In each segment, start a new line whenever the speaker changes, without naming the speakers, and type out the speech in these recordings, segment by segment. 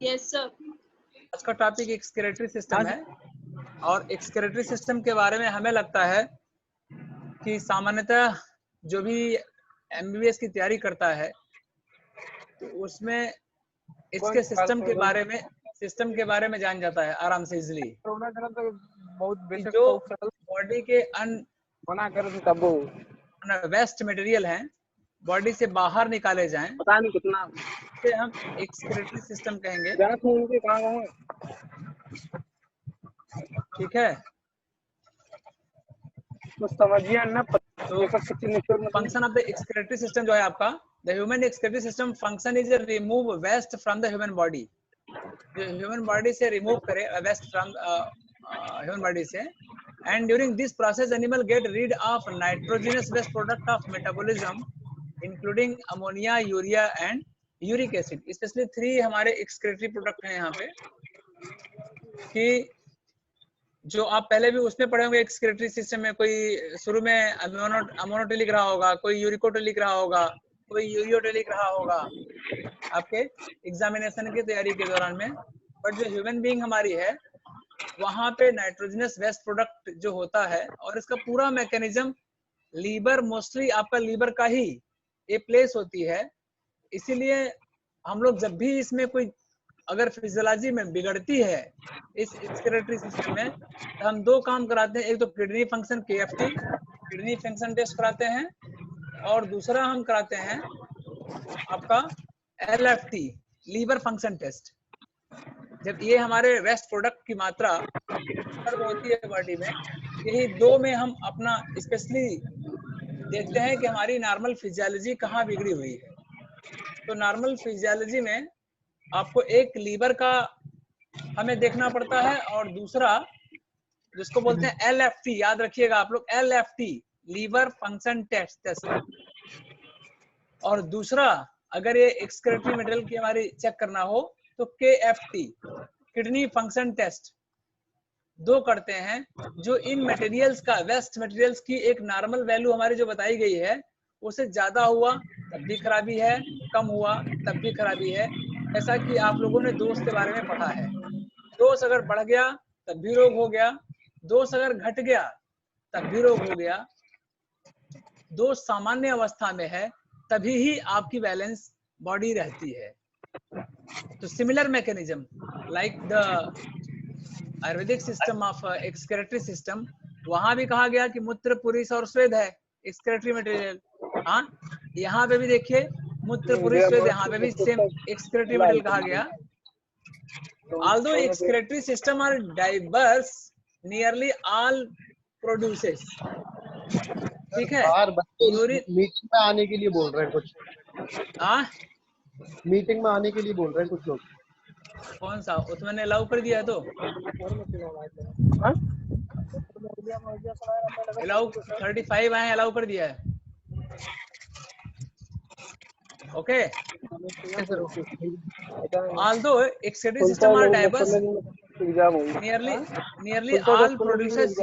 Yes sir.
आज का topic excretory system है और एक्सक्रेटरी सिस्टम के बारे में हमें लगता है कि सामान्यतः जो भी एमबीबीएस की तैयारी करता है तो उसमें इसके सिस्टम के बारे में जान जाता है आराम से इजिली। जो बॉडी के वेस्ट मटेरियल हैं बॉडी से बाहर निकाले जाएं,
पता नहीं कितना
इसे हम एक्सक्रेटरी सिस्टम कहेंगे। ठीक है,
तो समझिए ना।
तो function of the excretory system जो है आपका, the human excretory system function is remove waste from the human body. जो ह्यूमन बॉडी से रिमूव करे वेस्ट फ्रॉम ह्यूमन बॉडी से, and during this process animal get rid of nitrogenous waste product of metabolism including ammonia, urea and uric acid. Specially 3 हमारे excretory product हैं यहाँ पे, कि जो आप पहले भी उसमें पढ़े होंगे एक्सक्रेटरी सिस्टम में। कोई शुरू में अमोनोटे लिख रहा होगा, कोई यूरिकोटे लिख रहा होगा, कोई यूरियोटे लिख रहा होगा आपके एग्जामिनेशन की तैयारी के दौरान में। बट जो ह्यूमन बीइंग हमारी है वहां पे नाइट्रोजनस वेस्ट प्रोडक्ट जो होता है, और इसका पूरा मैकेनिज्म लीवर, मोस्टली आपका लीवर का ही ये प्लेस होती है। इसीलिए हम लोग जब भी इसमें कोई अगर फिजियोलॉजी में बिगड़ती है इस एक्सक्रेटरी सिस्टम में, तो हम 2 काम कराते हैं। एक तो kidney function KFT kidney function test कराते हैं, और दूसरा हम कराते हैं आपका LFT लीवर फंक्शन टेस्ट। जब ये हमारे वेस्ट प्रोडक्ट की मात्रा सर्व होती है बॉडी में, यही 2 में हम अपना स्पेशली देखते हैं कि हमारी नॉर्मल फिजियोलॉजी कहाँ बिगड़ी हुई है। तो नॉर्मल फिजियोलॉजी में आपको एक लीवर का हमें देखना पड़ता है, और दूसरा जिसको बोलते हैं LFT, याद रखिएगा आप लोग, LFT लीवर फंक्शन टेस्ट। और दूसरा अगर ये एक्सक्रेटरी मटेरियल की हमारी चेक करना हो तो KFT किडनी फंक्शन टेस्ट। 2 करते हैं, जो इन मटेरियल्स का, वेस्ट मटेरियल्स की एक नॉर्मल वैल्यू हमारी जो बताई गई है उससे ज्यादा हुआ तब भी खराबी है, कम हुआ तब भी खराबी है। ऐसा कि आप लोगों ने दोष के बारे में पढ़ा है, दोष अगर बढ़ गया तब भी रोग हो गया, दोष अगर घट गया तब भी रोग हो गया, दोष सामान्य अवस्था में है तभी ही आपकी बैलेंस बॉडी रहती है। तो similar mechanism like the Ayurvedic system of excretory system, वहां भी कहा गया कि मूत्र, पुरुष और स्वेद है एक्सक्रेटरी मटेरियल। हाँ, यहाँ पे भी देखिए मूत्र, पुरुष, स्वेद, यहाँ पे भी सेम एक्सक्रेटरी मटेरियल कहा गया। Although excretory system are diverse, nearly all produces, ठीक है।
मीटिंग में आने के लिए बोल रहे हैं कुछ, मीटिंग में आने के लिए बोल रहे हैं कुछ लोग।
कौन सा? उसमें अलाउ कर दिया है तो अलाउ 35 आए, अलाउ कर दिया है। Okay, although excretory system are diverse, nearly all produces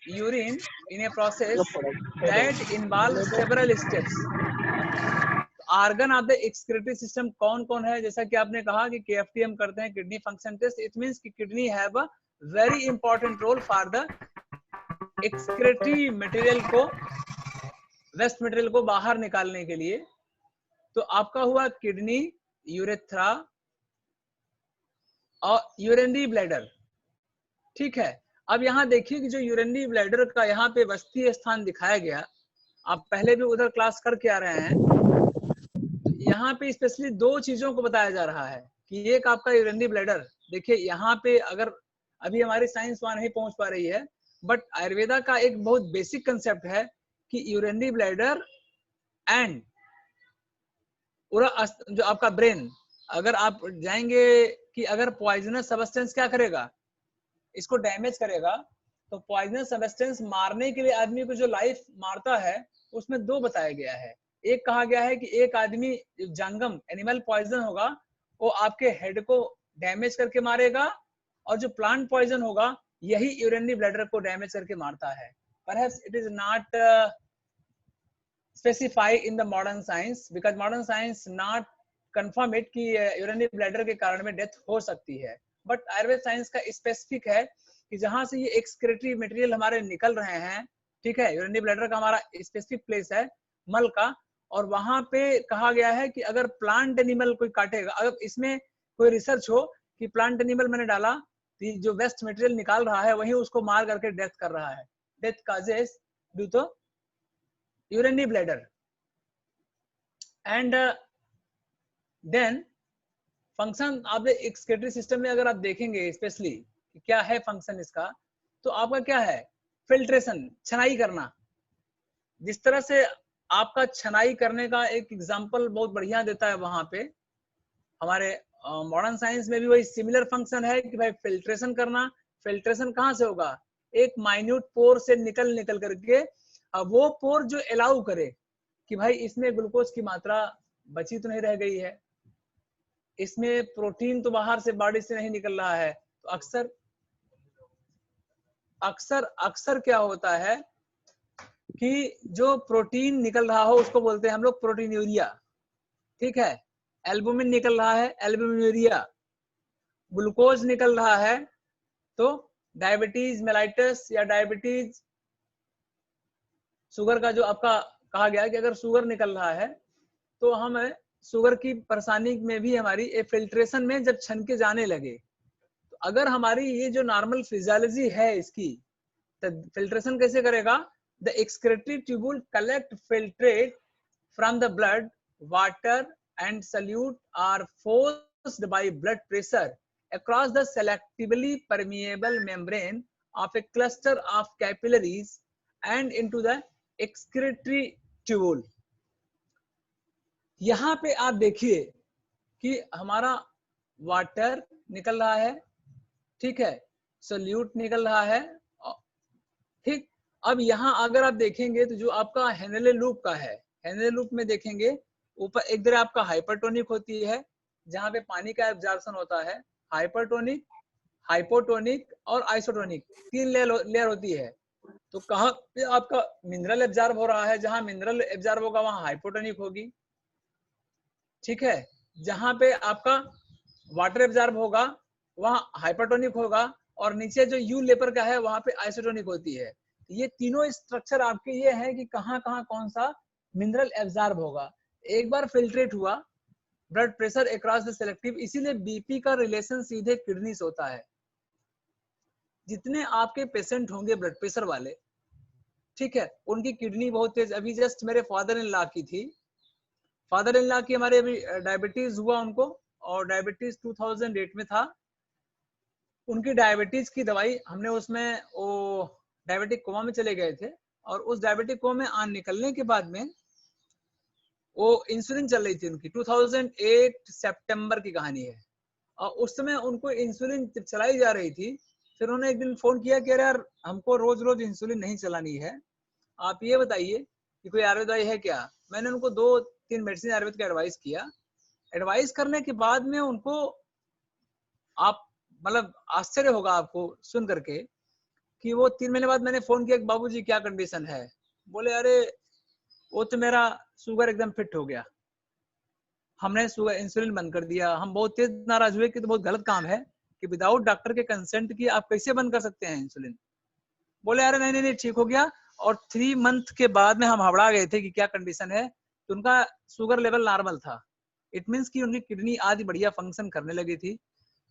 urine in a process that involves several steps. Organ of the excretory system कौन कौन है? जैसा कि आपने कहा कि KFT हम करते हैं, kidney function test. It means कि kidney have a very important role for the excretory material को, वेस्ट मटेरियल को बाहर निकालने के लिए। तो आपका हुआ किडनी, यूरेथ्रा और यूरिनरी ब्लैडर। ठीक है, अब यहाँ देखिए कि जो यूरिनरी ब्लैडर का यहाँ पे वस्तीय स्थान दिखाया गया, आप पहले भी उधर क्लास करके आ रहे हैं। यहाँ पे स्पेशली 2 चीजों को बताया जा रहा है कि एक आपका यूरिनरी ब्लैडर। देखिए यहाँ पे अगर अभी हमारी साइंस वहां नहीं पहुंच पा रही है, बट आयुर्वेदा का एक बहुत बेसिक कंसेप्ट है कि यूरिनरी ब्लैडर एंड जो आपका ब्रेन, अगर आप जाएंगे कि अगर पॉइजनस सब्सटेंस क्या करेगा, इसको डैमेज करेगा। तो पॉइजनस सब्सटेंस मारने के लिए आदमी को जो लाइफ मारता है उसमें 2 बताया गया है। एक कहा गया है कि एक आदमी जंगम एनिमल पॉइजन होगा वो आपके हेड को डैमेज करके मारेगा, और जो प्लांट पॉइजन होगा यही यूरिनरी ब्लैडर को डैमेज करके मारता है। Perhaps it is not specified in the modern science because modern science not confirm it कि यूरिनरी ब्लैडर के कारण में डेथ हो सकती है। बट आयुर्वेद साइंस का स्पेसिफिक है कि जहां से ये एक्सक्रीटरी मटेरियल हमारे निकल रहे हैं, ठीक है, यूरिनरी ब्लैडर का हमारा स्पेसिफिक प्लेस है मल का, और वहां पे कहा गया है कि अगर प्लांट एनिमल कोई काटेगा, अगर इसमें कोई रिसर्च हो कि प्लांट एनिमल मैंने डाला तो जो वेस्ट मटेरियल निकाल रहा है वही उसको मार करके डेथ कर रहा है, death causes due to urinary bladder. And then function आप एक्सक्रीटरी सिस्टम में अगर आप देखेंगे स्पेशली कि क्या है फंक्शन इसका, तो आपका क्या है, फिल्ट्रेशन, छनाई करना। जिस तरह से आपका छनाई करने का एक एग्जांपल बहुत बढ़िया देता है वहां पे, हमारे मॉडर्न साइंस में भी वही सिमिलर फंक्शन है कि भाई फिल्ट्रेशन करना। फिल्ट्रेशन कहाँ से होगा, एक माइन्यूट पोर से निकल करके, वो पोर जो अलाउ करे कि भाई इसमें ग्लूकोज की मात्रा बची तो नहीं रह गई है, इसमें प्रोटीन तो बाहर से बॉडी से नहीं निकल रहा है, तो अक्सर क्या होता है कि जो प्रोटीन निकल रहा हो उसको बोलते हैं हम लोग प्रोटीन यूरिया, ठीक है। एल्बुमिन निकल रहा है, एल्बुमिन यूरिया। ग्लूकोज निकल रहा है तो डायबिटीज मेलाइटस या डायबिटीज शुगर का जो आपका कहा गया है कि अगर शुगर निकल रहा है तो हम शुगर की परेशानी में भी हमारी फिल्ट्रेशन में जब छन के जाने लगे, तो अगर हमारी ये जो नॉर्मल फिजियोलॉजी है इसकी, तो फिल्ट्रेशन कैसे करेगा, the excretory tubule collect filtrate from the blood, water and solute are forced by blood pressure across the selectively permeable membrane of a cluster of capillaries and into the excretory tubule। यहां पे आप देखिए कि हमारा water निकल रहा है, ठीक है, सोल्यूट निकल रहा है, ठीक। अब यहाँ अगर आप देखेंगे तो जो आपका हेनेले लूप का है, हेनेले लूप में देखेंगे ऊपर एक तरह आपका हाइपरटोनिक होती है जहां पे पानी का एब्जॉर्प्शन होता है, हाइपरटोनिक, हाइपोटोनिक और आइसोटोनिक, 3 लेयर होती है। तो कहाँ पे आपका मिनरल एब्जॉर्ब हो रहा है, जहां मिनरल एब्जॉर्ब होगा वहां हाइपोटोनिक होगी, ठीक है। जहां पे आपका वाटर एब्जॉर्ब होगा वहां हाइपरटोनिक होगा, और नीचे जो यू लेपर का है वहां पे आइसोटोनिक होती है। ये तीनों स्ट्रक्चर आपके ये है कि कहाँ कहाँ कौन सा मिनरल एब्जॉर्ब होगा। एक बार फिल्ट्रेट हुआ blood pressure across the selective, इसीलिए बीपी का रिलेशन सीधे किडनी से होता है। जितने आपके पेशेंट होंगे ब्लड प्रेशर वाले, ठीक है, उनकी किडनी बहुत तेज, अभी जस्ट मेरे फादर इन लॉ की थी, फादर इन लॉ की हमारे अभी डायबिटीज हुआ उनको, और डायबिटीज 2008 में था। उनकी डायबिटीज की दवाई हमने उसमें वो डायबिटिक कोमा में चले गए थे, और उस डायबिटिक कोमा में आन निकलने के बाद में वो इंसुलिन चल रही थी उनकी, 2008 सितंबर की कहानी है। और उस समय उनको इंसुलिन चलाई जा रही थी, फिर उन्होंने एक दिन फोन किया कि यार हमको रोज रोज इंसुलिन नहीं चलानी है, आप ये बताइए कि कोई आयुर्वेद दवाई है क्या। मैंने उनको 2-3 मेडिसिन आयुर्वेद का एडवाइस किया। एडवाइस करने के बाद में उनको, आप मतलब आश्चर्य होगा आपको सुन करके कि वो 3 महीने बाद मैंने फोन किया कि बाबूजी क्या कंडीशन है, बोले अरे वो तो मेरा शुगर एकदम फिट हो गया, हमने शुगर इंसुलिन बंद कर दिया। हम बहुत तेज नाराज हुए कि तो बहुत गलत काम है कि विदाउट डॉक्टर के कंसेंट की आप कैसे बंद कर सकते हैं इंसुलिन। बोले अरे नहीं नहीं नहीं ठीक हो गया। और 3 मंथ के बाद में हम हबड़ा गए थे कि क्या कंडीशन है, तो उनका शुगर लेवल नॉर्मल था। इट मीन्स कि उनकी किडनी आदि बढ़िया फंक्शन करने लगी थी,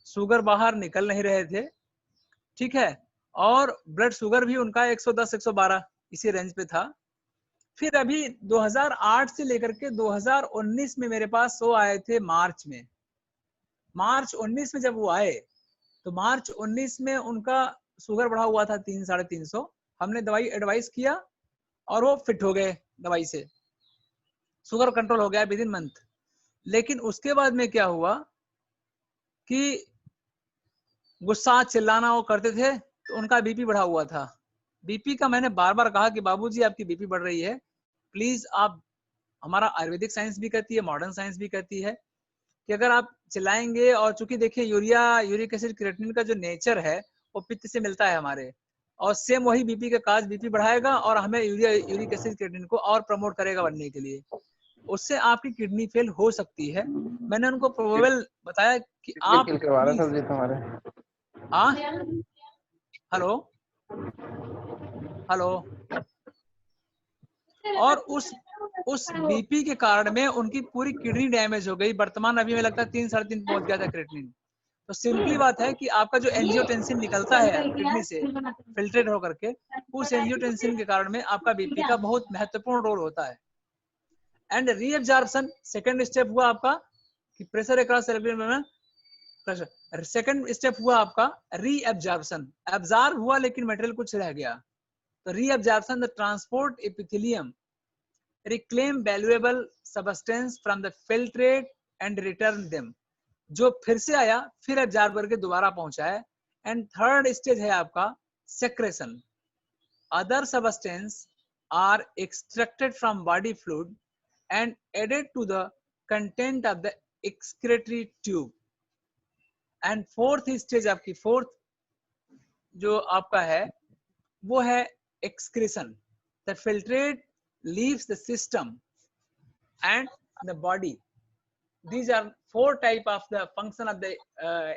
शुगर बाहर निकल नहीं रहे थे, ठीक है, और ब्लड शुगर भी उनका 110-112 इसी रेंज पे था। फिर अभी 2008 से लेकर के 2019 में मेरे पास वो आए थे मार्च में। मार्च 19 में जब वो आए तो मार्च 19 में उनका शुगर बढ़ा हुआ था 300-350। हमने दवाई एडवाइस किया और वो फिट हो गए दवाई से, शुगर कंट्रोल हो गया विद इन मंथ। लेकिन उसके बाद में क्या हुआ कि गुस्सा चिल्लाना वो करते थे तो उनका बीपी बढ़ा हुआ था। बीपी का मैंने बार बार कहा कि बाबूजी आपकी बीपी बढ़ रही है, प्लीज आप, हमारा आयुर्वेदिक साइंस भी कहती है, मॉडर्न साइंस भी कहती है कि अगर आप चिल्लाएंगे, और चूंकि देखिए यूरिक एसिड क्रिएटिनिन का जो नेचर है वो पित्त से मिलता है हमारे, और सेम वही बीपी का काज बीपी बढ़ाएगा और हमें यूरिक एसिड क्रिएटिनिन को और प्रमोट करेगा बनने के लिए। उससे आपकी किडनी फेल हो सकती है। मैंने उनको प्रोबेबल बताया कि आप
करवा रहा था जी तुम्हारे।
हाँ हेलो हेलो, और उस बीपी के कारण में उनकी पूरी किडनी डैमेज हो गई। वर्तमान अभी में लगता है 3-3.5 पहुंच गया था क्रिएटिनिन। तो सिंपली बात है कि आपका जो एंजियोटेंसिन निकलता है किडनी से फिल्ट्रेट होकर के, उस एंजियोटेंसिन के कारण में आपका बीपी का बहुत महत्वपूर्ण रोल होता है। एंड रीअब्जॉर्प्शन सेकंड स्टेप हुआ आपका कि प्रेशर अक्रॉस सेरेब्रम में प्रेशर। सेकंड स्टेप हुआ आपका रीअब्जॉर्प्शन, एब्जॉर्ब हुआ लेकिन मटेरियल कुछ रह गया। तो reabsorption the transport epithelium reclaim valuable substance from the filtrate and return them, जो फिर से आया फिर एब्जॉर्ब करके दोबारा पहुंचाए। एंड थर्ड स्टेज है आपका secretion, other substance are extracted from body fluid and added to the content of the excretory tube। And fourth stage आपकी फोर्थ जो आपका है वो है excretion, the filtrate leaves the system and the body। These are four type of the function of the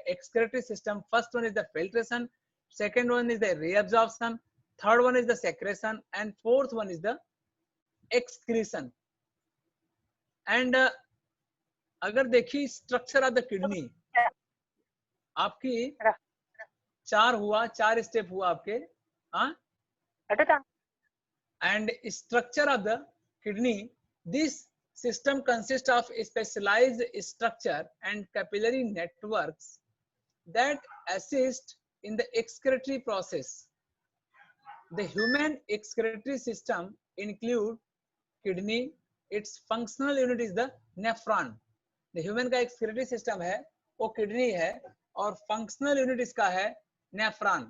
excretory system. First one is the filtration, second one is the reabsorption, third one is the secretion, and fourth one is the excretion। and अगर देखिए structure of the kidney आपकी चार step हुआ आपके। हाँ, and structure of the kidney, this system consists of specialized structure and capillary networks that assist in the excretory process। The human excretory system include kidney, its functional unit is the nephron। the human का excretory system है वो kidney है और functional unit इसका है nephron।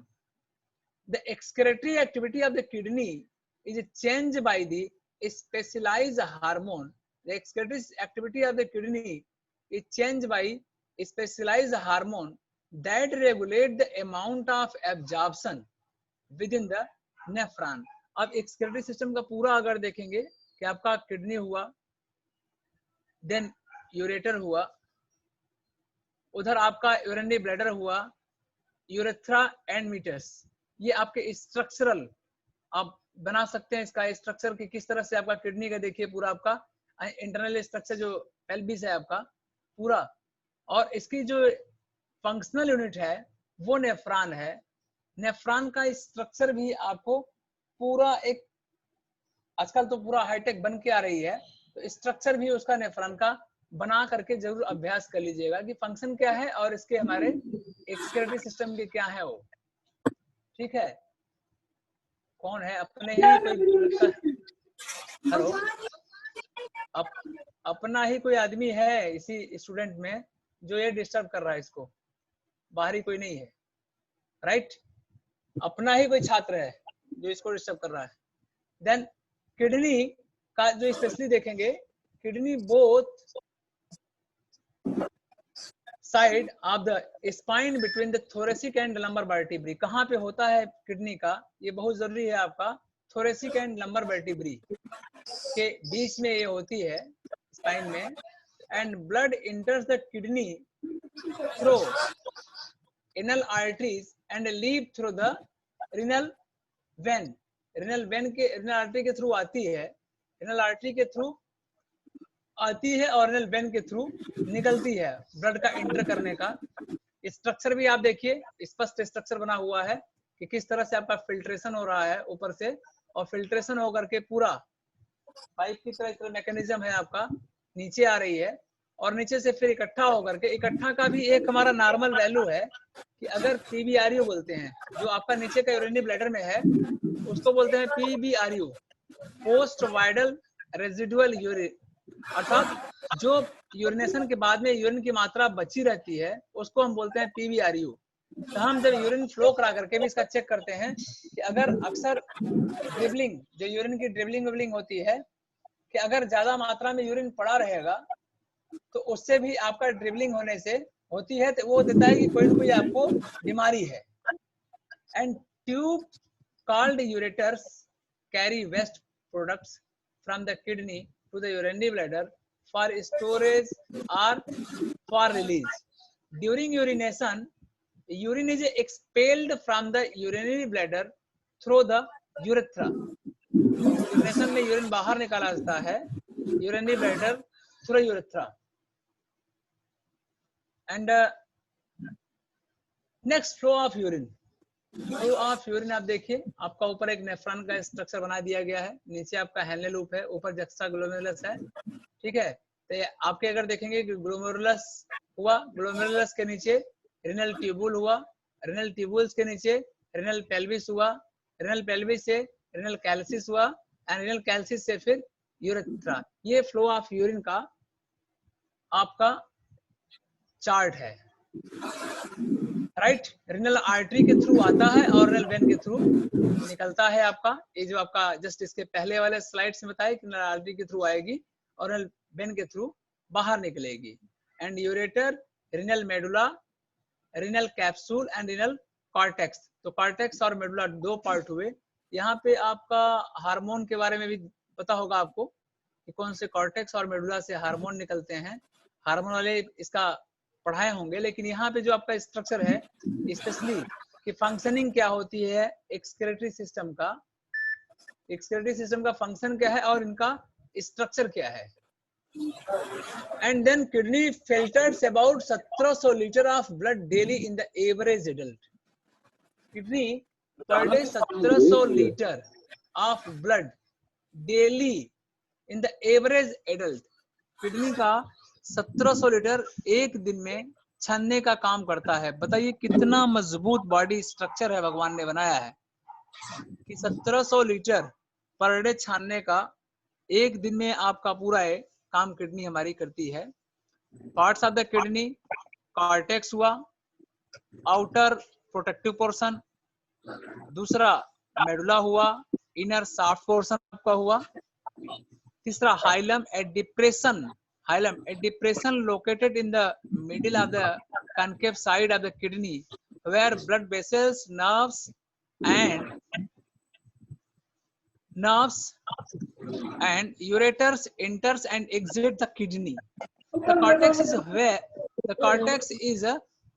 the excretory activity of the kidney is changed by the specialized hormone। the excretory activity of the kidney is changed by specialized hormone that regulate the amount of absorption within the nephron। अब excretory system का पूरा अगर देखेंगे कि आपका kidney हुआ, then ureter हुआ, उधर आपका यूरिनरी ब्लैडर हुआ, यूरेथ्रा एंड मीटर्स, ये आपके स्ट्रक्चरल आप बना सकते हैं इसका स्ट्रक्चर कि किस तरह से आपका किडनी का देखिए पूरा आपका इंटरनल स्ट्रक्चर जो पेल्विस है आपका पूरा, और इसकी जो फंक्शनल यूनिट है वो नेफ्रॉन है। नेफ्रॉन का स्ट्रक्चर भी आपको पूरा एक आजकल तो पूरा हाईटेक बन के आ रही है, तो स्ट्रक्चर भी उसका नेफ्रॉन का बना करके जरूर अभ्यास कर लीजिएगा कि फंक्शन क्या है और इसके हमारे एक्सक्रीटरी सिस्टम के क्या है वो। ठीक है, कौन है अपने ही कोई हेलो अपना ही कोई आदमी है इसी स्टूडेंट में जो ये डिस्टर्ब कर रहा है इसको, बाहरी कोई नहीं है, राइट? अपना ही कोई छात्र है जो इसको डिस्टर्ब कर रहा है। देन किडनी का जो स्पेशली देखेंगे, kidney both side of the spine between the thoracic and lumbar vertebrae, कहाँ पे होता है किडनी का, ये बहुत जरूरी है आपका, थोरेसिक एंड लंबर वर्टिब्री के बीच में ये होती है स्पाइन में। And blood इंटर्स the kidney through renal arteries and leave through the renal vein। renal vein के renal artery के थ्रू आती है, renal artery के थ्रू आती है और renal vein के थ्रू निकलती है ब्लड का इंटर करने का। स्ट्रक्चर भी आप देखिए स्पष्ट स्ट्रक्चर बना हुआ है कि किस तरह से आपका फिल्ट्रेशन हो रहा है ऊपर से, और फिल्ट्रेशन होकर के पूरा पाइप की तरह मैकेनिज्म है आपका नीचे आ रही है, और नीचे से फिर इकट्ठा होकर के, इकट्ठा का भी एक हमारा नॉर्मल वैल्यू है कि अगर पीबीआरयू बोलते हैं जो आपका नीचे का यूरिनरी ब्लैडर में है उसको बोलते हैं पीबीआरयू, पोस्ट वाइडल रेजिडुअल यूरिन, अर्थात जो यूरिनेशन के बाद में यूरिन की मात्रा बची रहती है उसको हम बोलते हैं पीबीआरयू। तो हम जब यूरिन फ्लो करा करके भी इसका चेक करते हैं कि अगर अक्सर ड्रिबलिंग, जो यूरिन की ड्रिबलिंग होती है कि अगर ज्यादा मात्रा में यूरिन पड़ा रहेगा तो उससे भी आपका ड्रिबलिंग होने से होती है, तो वो देता है कि कोई ना कोई आपको बीमारी है। And tube called ureters carry waste products from the kidney to the urinary bladder for storage or for release. During urination, urine is expelled from the urinary bladder through the urethra. Urination में urine बाहर निकाला जाता है urinary bladder through urethra. And next, flow of urine. Flow of urine आप देखिए, आपका ऊपर एक नेफ्रॉन का स्ट्रक्चर बना दिया गया है, नीचे आपका हेनले लूप है, ऊपर जक्सा ग्लोमेरुलस है, ठीक है। तो आपके अगर देखेंगे कि ग्लोमेरुलस हुआ, ग्लोमेरुलस के नीचे रिनल ट्यूबुल हुआ, रिनल ट्यूबुल्स के नीचे रिनल पेल्विस हुआ, रिनल पेल्विस से रिनल कैल्सिस हुआ, एंड रिनल कैल्सिस से फिर यूरेथ्रा। ये फ्लो ऑफ यूरिन का आपका चार्ट है, राइट। रिनल आर्टरी के थ्रू आता है और रिनल वेन के थ्रू निकलता है आपका। ये जो आपका जस्ट इसके पहले वाले स्लाइड में बताया कि रिनल आर्टरी के थ्रू आएगी और रिनल वेन के थ्रू बाहर निकलेगी। And ureter, renal medulla, renal capsule and renal cortex. तो कॉर्टेक्स और मेडुला दो पार्ट हुए। यहाँ पे आपका हार्मोन के बारे में भी पता होगा आपको कि कौन से कॉर्टेक्स और मेडुला से हार्मोन निकलते हैं, हार्मोन वाले इसका पढ़ाए होंगे। लेकिन यहाँ पे जो आपका स्ट्रक्चर है, स्पेशली कि फंक्शनिंग क्या होती है एक्सक्रीटरी सिस्टम का, एक्सक्रीटरी सिस्टम का फंक्शन क्या है और इनका स्ट्रक्चर क्या है। And then kidney filters about 1700 litre of blood daily in the average adult. Kidney per day 1700 litre of blood daily in the average adult. Kidney का 1700 litre एक दिन में छानने का काम करता है। बताइए कितना मजबूत बॉडी स्ट्रक्चर है भगवान ने बनाया है कि 1700 लीटर पर डे छानने का एक दिन में आपका पूरा है काम किडनी हमारी करती है। Parts of the kidney, cortex हुआ, आउटर प्रोटेक्टिव पोर्शन, दूसरा मेडुला हुआ, इनर सॉफ्ट पोर्शन आपका हुआ, तीसरा hilum at depression, hilum, a depression located in the middle of the concave side of the kidney where blood vessels, nerves and ureters enters and exit the kidney. The cortex is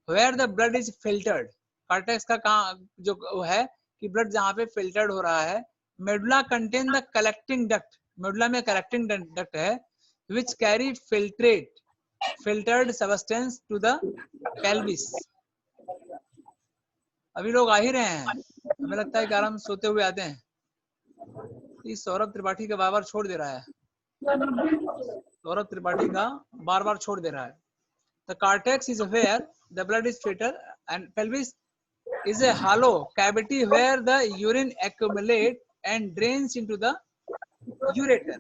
where the blood is filtered. cortex का काम जो है कि blood जहाँ पे filtered हो रहा है। medulla contain the collecting duct, medulla में collecting duct है which carry filtered substance to the pelvis. अभी लोग आ ही रहे हैं, हमें लगता है कि आराम सोते हुए आते हैं। इस सौरभ त्रिपाठी का बार बार छोड़ दे रहा है, सौरभ त्रिपाठी का बार बार छोड़ दे रहा है। The cortex is where the blood is filtered and pelvis is a hollow cavity where the urine accumulates and drains into the ureter.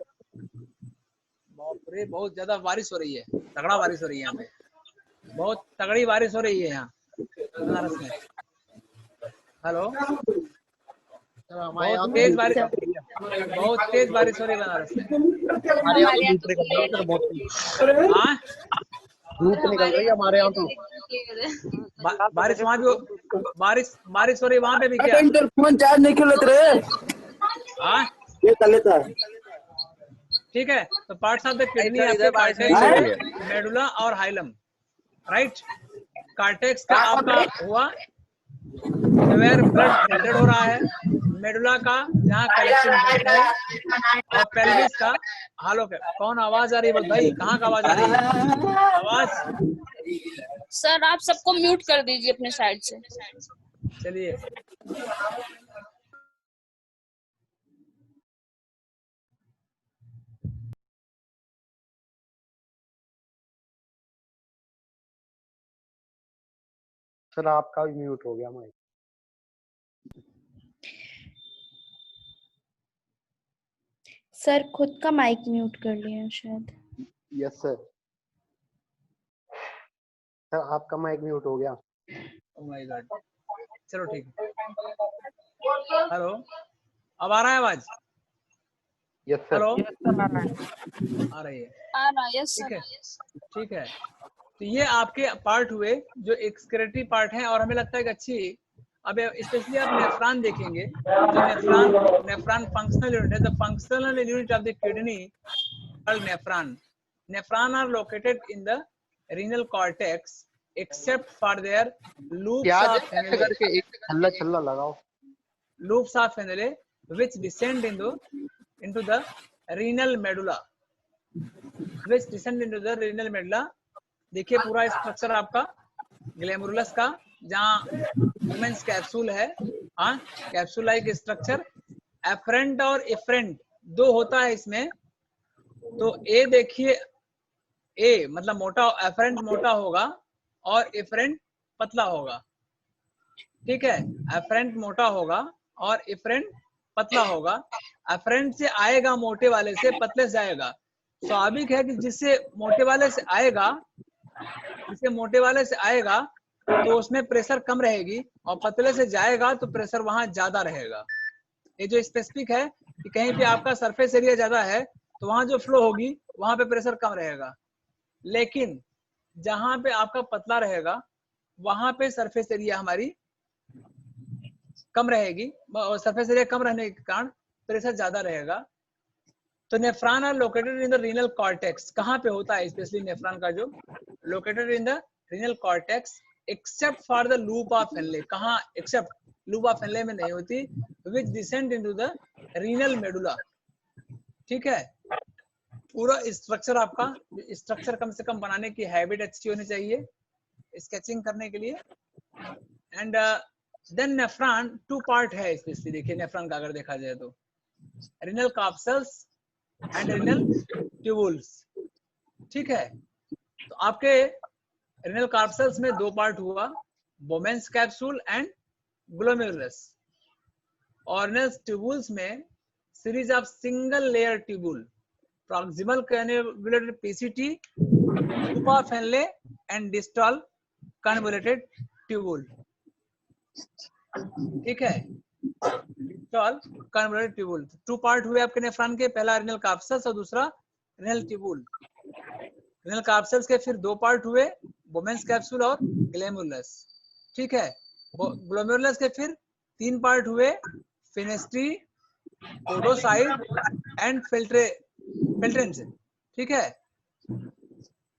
बहुत ज्यादा बारिश हो रही है, तगड़ा बारिश हो रही है यहाँ पे, बहुत तगड़ी बारिश हो रही है यहाँ बनारस में। हेलो, बहुत तेज बारिश हो रही है बनारस में।
धूप निकल रही है हमारे यहाँ तो।
बारिश वहाँ भी बारिश हो रही है वहाँ पे भी क्या?
फोन चार्ज नहीं क्यों लेते रहे?
हाँ
ये कर लेता है।
ठीक है। तो पार्ट्स ऑफ द किडनी आपके कॉर्टेक्स, मेडुला और हाइलम, राइट। कॉर्टेक्स का आपका हुआ वेयर ब्लड फिल्टर्ड हो रहा है, मेडुला का जहाँ कलेक्शन है, और पेल्विस का हालो का। कौन आवाज आ रही है भाई? कहाँ का आवाज आ रही है? आवाज
सर आप सबको म्यूट कर दीजिए अपने साइड से।
चलिए
सर आपका भी म्यूट हो गया माइक।
सर खुद का माइक म्यूट कर लिया शायद।
यस सर, सर आपका माइक म्यूट हो गया।
ओह माय गॉड, चलो ठीक है। हेलो, अब आ रहा है आवाज?
Yes sir.
हेलो, आ रही है?
आ रहा है सर।
ठीक है। तो ये आपके पार्ट हुए जो एक्सक्रीटरी पार्ट हैं, और हमें लगता है कि अच्छी, अब स्पेशली आप नेफ्रॉन देखेंगे, जो नेफ्रॉन फंक्शनल यूनिट है। The functional unit of the kidney called nephron. Nephron are located in the renal cortex except for their loops
प्याज
of
ऐसे
Henle.
करके एक छल्ला छल्ला लगाओ.
Loops of Henle which descend into the renal medulla. Which descend into the renal medulla. देखिए पूरा structure आपका ग्लैमरुलस का, जहाँ वुमेन्स कैप्सूल है, हाँ कैप्सूल लाइक स्ट्रक्चर. एफरेंट और इफरेंट दो होता है इसमें. तो ए देखिए, ए मतलब मोटा, एफरेंट मोटा होगा और इफरेंट पतला होगा. ठीक है, एफरेंट मोटा होगा और इफरेंट पतला होगा. एफरेंट से आएगा मोटे वाले से, पतले से जाएगा. स्वाभाविक है कि जिससे मोटे वाले से आएगा, तो उसमें प्रेशर कम रहेगी, और पतले से जाएगा तो प्रेशर वहां ज्यादा रहेगा. ये जो स्पेसिफिक है कि कहीं पे आपका सरफेस एरिया ज्यादा है तो वहां जो फ्लो होगी वहां पे प्रेशर कम रहेगा. लेकिन जहां पे आपका पतला रहेगा वहां पे सरफेस एरिया हमारी कम रहेगी, और सरफेस एरिया कम रहने के कारण प्रेशर ज्यादा रहेगा. तो nephron are located in the renal cortex. कहाँ पे होता है स्पेशली नेफ्रॉन का जो located in the renal cortex except for the loop of Henle. कहाँ एक्सेप्ट? लूप ऑफ हेनले में नहीं होती. Which descend into the renal medulla. ठीक है, पूरा स्ट्रक्चर आपका, स्ट्रक्चर कम से कम बनाने की हैबिट अच्छी होनी चाहिए स्केचिंग करने के लिए. And then nephron two part है स्पेशली. देखिए नेफ्रॉन का अगर देखा जाए तो renal capsules and renal tubules. ठीक है, तो आपके रीनल कैप्सूल्स में दो पार्ट हुआ, बोमेंस कैप्सूल एंड ग्लोमेरुलस. और रीनल ट्यूबुल्स में series of single layer tubule, proximal convoluted PCT, loop of Henle and distal convoluted tubule. ठीक है, distal convoluted tubule. Two part हुए आपके नेफ्रॉन के, पहला रीनल कैप्सूल्स और दूसरा रीनल ट्यूबुल. रीनल कैप्सूल्स के फिर दो पार्ट हुए, बोमेंस कैप्सूल और ग्लैमरुलस. ठीक है, ग्लोमेरुलस के फिर तीन पार्ट हुए, फेनेस्ट्री, पोडोसाइट एंड फिल्ट्रेंस. ठीक है,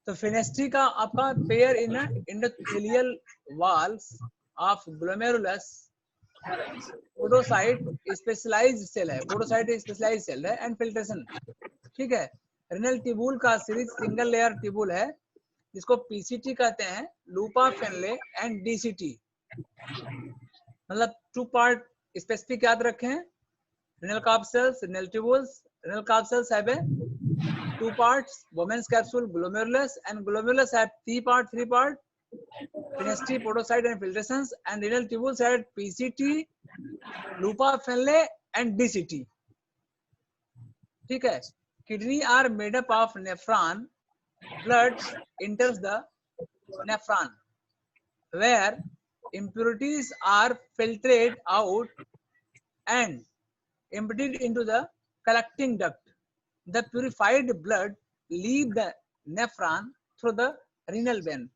तो फेनेस्ट्री का आपका pair in endothelial walls of glomerulus. Podocyte specialised cell है, पोडोसाइट स्पेशलाइज्ड सेल है एंड फिल्ट्रेशन. ठीक है, रीनल ट्यूबुल का सीरीज सिंगल लेयर ट्यूबुल है जिसको पीसीटी कहते हैं, loop of Henle and DCT. मतलब टू पार्ट स्पेसिफिक याद रखें. renal capsules, renal tubules. Renal capsules have a two parts, Bowman's capsule, glomerulus, and glomerulus have three part, Fenesty, podocyte, and filtrations. And renal tubules had PCT, loop of Henle, and DCT. ठीक है, kidney are made up of nephron. Blood enters the nephron, where impurities are filtered out and emptied into the collecting duct. The purified blood leave the nephron through the renal vein.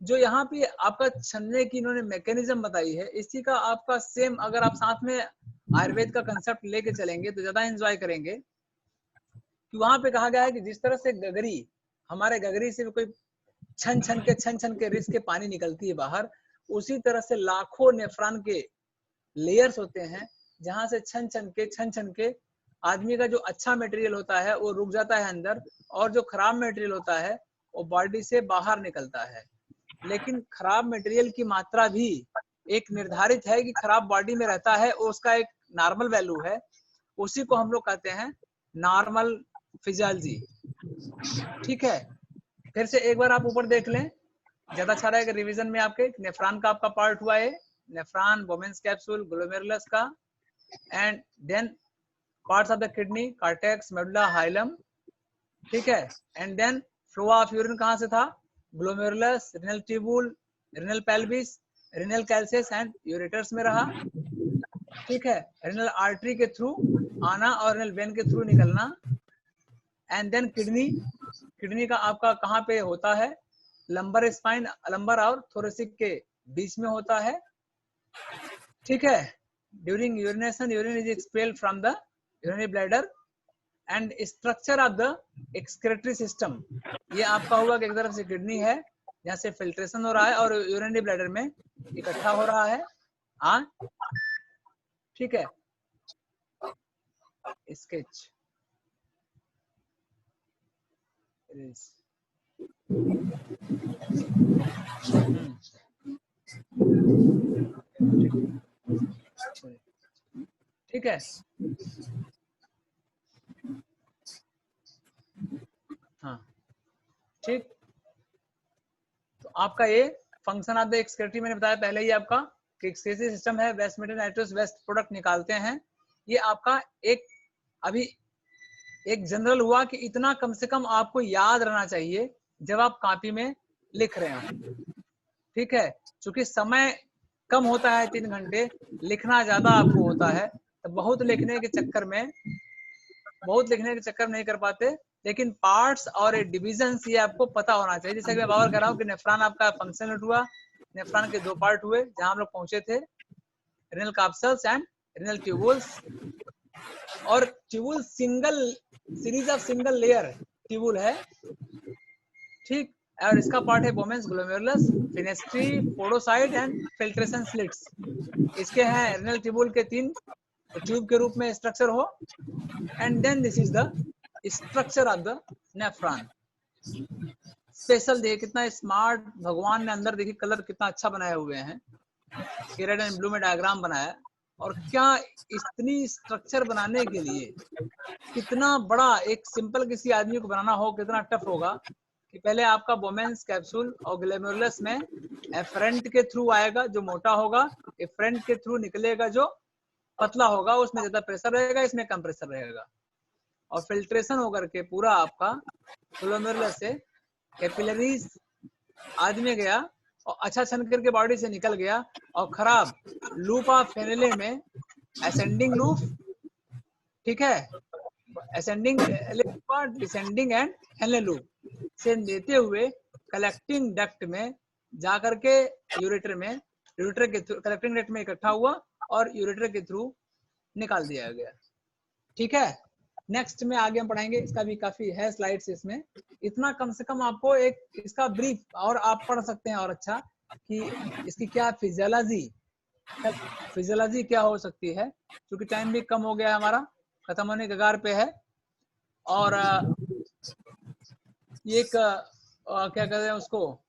जो यहाँ पे आपका छनने की इन्होंने mechanism बताई है, इसी का आपका सेम अगर आप साथ में आयुर्वेद का कंसेप्ट लेके चलेंगे तो ज्यादा एंजॉय करेंगे. कि वहां पे कहा गया है कि जिस तरह से गगरी, हमारे गगरी से कोई छन छन के रिस के पानी निकलती है बाहर, उसी तरह से लाखों नेफ्रॉन के लेयर्स होते हैं जहां से छन छन के आदमी का जो अच्छा मटेरियल होता है वो रुक जाता है अंदर, और जो खराब मटेरियल होता है वो बॉडी से बाहर निकलता है. लेकिन खराब मटेरियल की मात्रा भी एक निर्धारित है कि खराब बॉडी में रहता है, और उसका एक नॉर्मल वैल्यू है. उसी को हम लोग कहते हैं नॉर्मल फिजियोलॉजी. ठीक है, फिर से एक बार आप ऊपर देख लें, ज्यादा अच्छा रहेगा रिवीजन में. आपके नेफ्रॉन का आपका पार्ट हुआ है, नेफ्रॉन, बोमेंस कैप्सूल, ग्लोमेरुलस का, and then parts of the kidney, cortex, medulla, hilum. ठीक है, and then flow of urine कहां से था? Glomerulus, renal tubule, renal pelvis, renal calyces and ureters में रहा. ठीक है, रिनल आर्टरी के थ्रू आना और रिनल वेन के थ्रू निकलना. एंड देन किडनी का आपका कहाँ पे होता है? लंबर स्पाइन, लंबर और थोरेसिक के बीच में होता है. ठीक है, during urination urine is expelled from the urinary bladder. And structure of the excretory system, ये आपका होगा कि एक तरफ से किडनी है, यहाँ से फिल्ट्रेशन हो रहा है और यूरिनरी ब्लैडर में इकट्ठा हो रहा है। हाँ ठीक है, स्केच ठीक है। हाँ ठीक, तो आपका ये फंक्शन ऑफ द एक्सक्रेटरी मैंने बताया पहले ही आपका कि एक्सक्रेटरी सिस्टम है, waste material nitrous waste product निकालते हैं। ये आपका एक अभी एक जनरल हुआ कि इतना कम से कम आपको याद रहना चाहिए जब आप कॉपी में लिख रहे हो, ठीक है। क्योंकि समय कम होता है 3 घंटे, लिखना ज्यादा आपको होता है, तो बहुत लिखने के चक्कर में नहीं कर पाते। लेकिन पार्ट्स और डिविजन्स ये आपको पता होना चाहिए। जैसे कि मैं बार कह रहा हूँ कि नेफ्रॉन आपका फंक्शन यूनिट हुआ, नेफ्रॉन के 2 पार्ट हुए जहां हम लोग पहुंचे थे, renal capsules and renal tubules. और tubule single series of single layer tubule है, ठीक। और इसका पार्ट है Bowman's, glomerulus, fenestrae, podocyte and filtration slits. इसके हैं रेनल ट्यूबुल के 3 ट्यूब के रूप में स्ट्रक्चर हो। And then this is the structure of the nephron. Special देखिए कितना स्मार्ट भगवान ने अंदर देखिए कलर कितना अच्छा बनाए हुए हैं, रेड एंड ब्लू में डायग्राम बनाया। और क्या इतनी स्ट्रक्चर बनाने के लिए कितना बड़ा एक सिंपल किसी आदमी को बनाना हो कितना टफ होगा कि पहले आपका बोमेंस कैप्सूल और ग्लोमेरुलस में एफरेंट के थ्रू आएगा जो मोटा होगा, एफरेंट के थ्रू निकलेगा जो पतला होगा, उसमें ज्यादा प्रेशर रहेगा, इसमें कम प्रेशर रहेगा। और फिल्ट्रेशन होकर के पूरा आपका ग्लोमेरुलस से कैपिलरीज आदमी गया और अच्छा छन करके बॉडी से निकल गया और खराब लूप ऑफ फेनेले में असेंडिंग लूप, ठीक है, ascending descending and Henle loop से देते हुए कलेक्टिंग डक्ट में जाकर के यूरेटर के थ्रू कलेक्टिंग डक्ट में इकट्ठा हुआ और यूरेटर के थ्रू निकाल दिया गया, ठीक है। नेक्स्ट में आगे हम पढ़ाएंगे, इसका भी काफी है स्लाइड्स इसमें। इतना कम से कम आपको एक इसका ब्रीफ और आप पढ़ सकते हैं और अच्छा कि इसकी क्या फिजियोलॉजी क्या हो सकती है, क्योंकि टाइम भी कम हो गया हमारा, खत्म होने के कगार पे है। और ये एक क्या कहते हैं उसको,